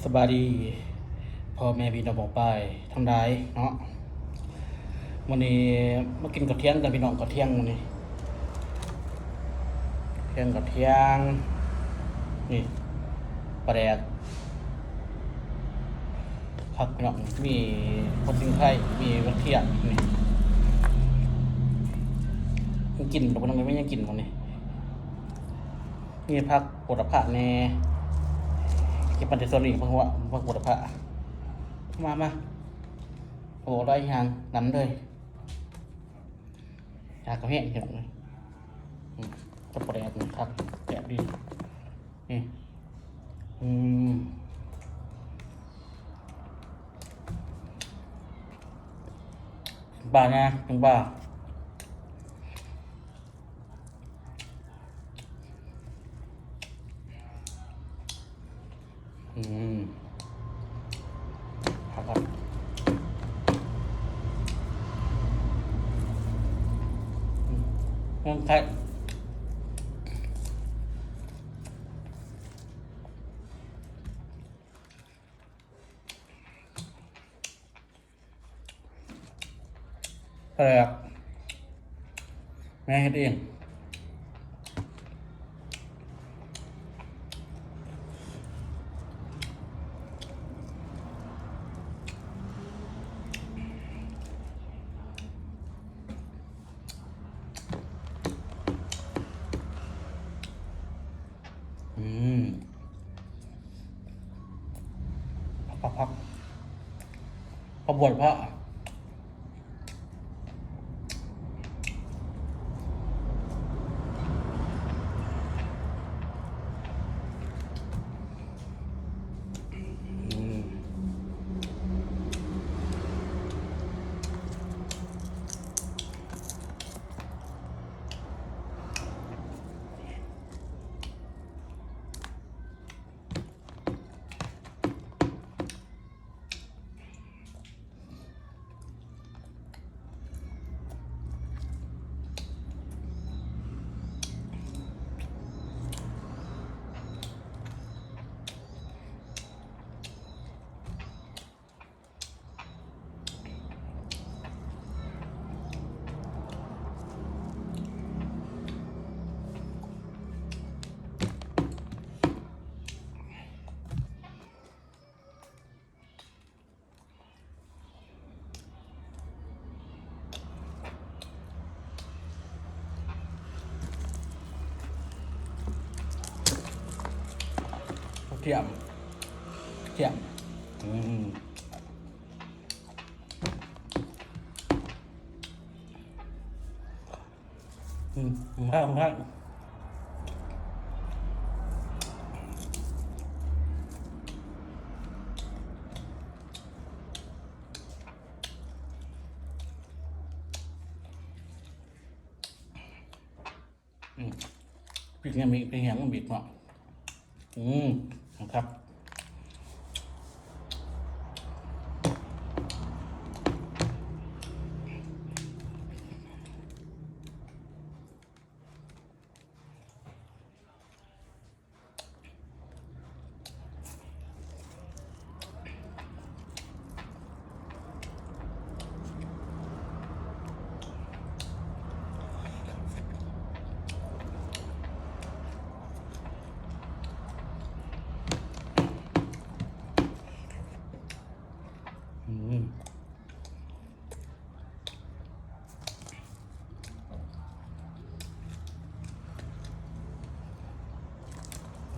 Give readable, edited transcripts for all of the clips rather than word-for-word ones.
สบายดีพ่อแม่พี่น้องบอกไปทำได้เนาะวันนี้มากินกับเที่ยงกันพี่น้องกับเที่ยงวันนี้เที่ยงกับเที่ยงนี่ปลาแดกผักพี่น้องมีผักซิงไทยมีกระเทียมนี่ยังกินแต่วันนี้ไม่ยังกินวันนี้มีผักโหระพาแน่กินปันเทโซนี่พักว่าผักโหระพามาโอ้ได้ยังน้ำเลยอยากกระเพี้ยนเห็นไหมก็ปลาแดกครับแกะดีนี่บ้านะเป็นบ้าครับใช่อะไรอ่ะแม่เฮ็ดเองพักพอบวชพระเทียมพักพริกเนี่ยมีพริกแห้งมันบีบเนาะนะครับ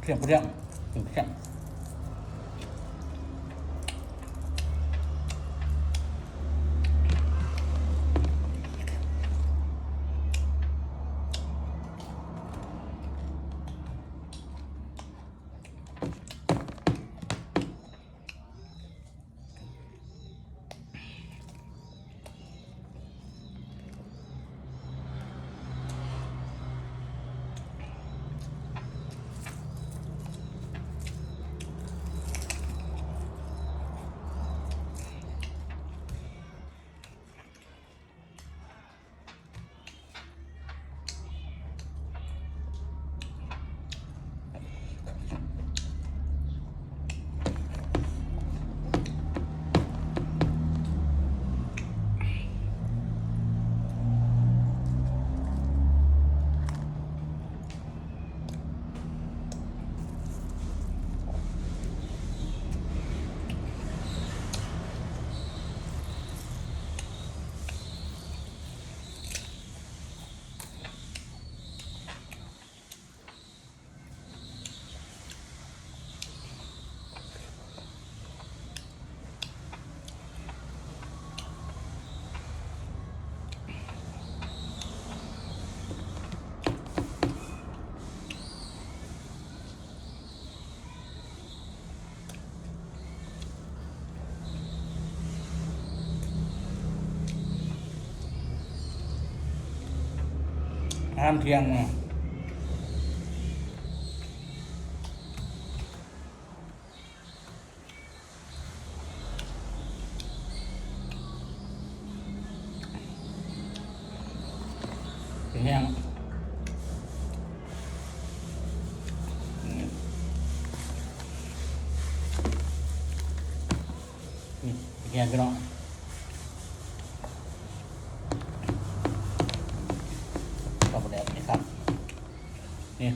เทียมเ ามเที่ยงเป็นแห้งนี่เป็นแห้งพี่น้องปลาแดดนี่ครับนี่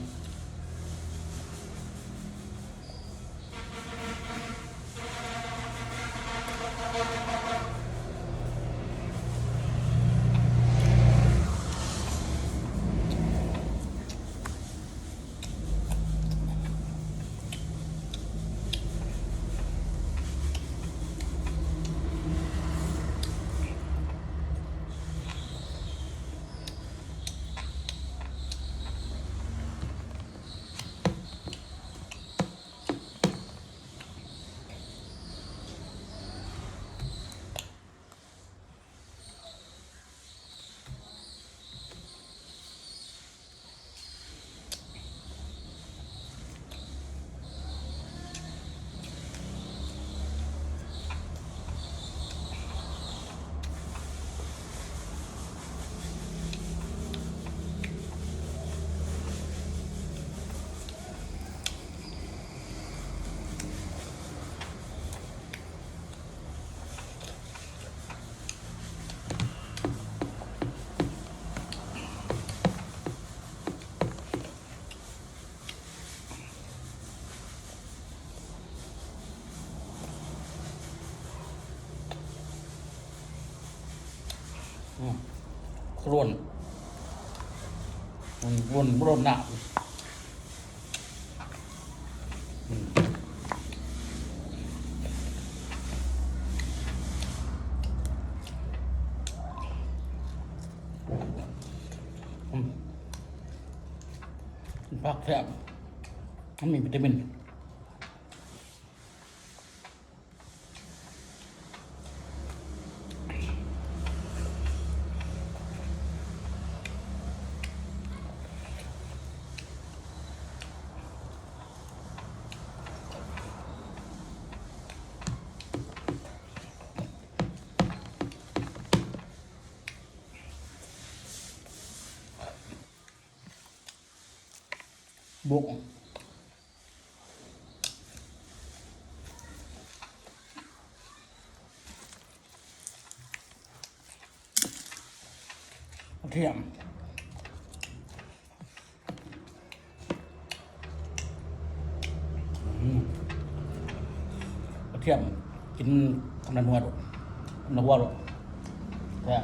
ครวนมันร่นหนักผักแซ่บมันมีวิตามินบุกกระเทียมกระเทียมกินกำลังนัวดุกำลังวัวดุแต่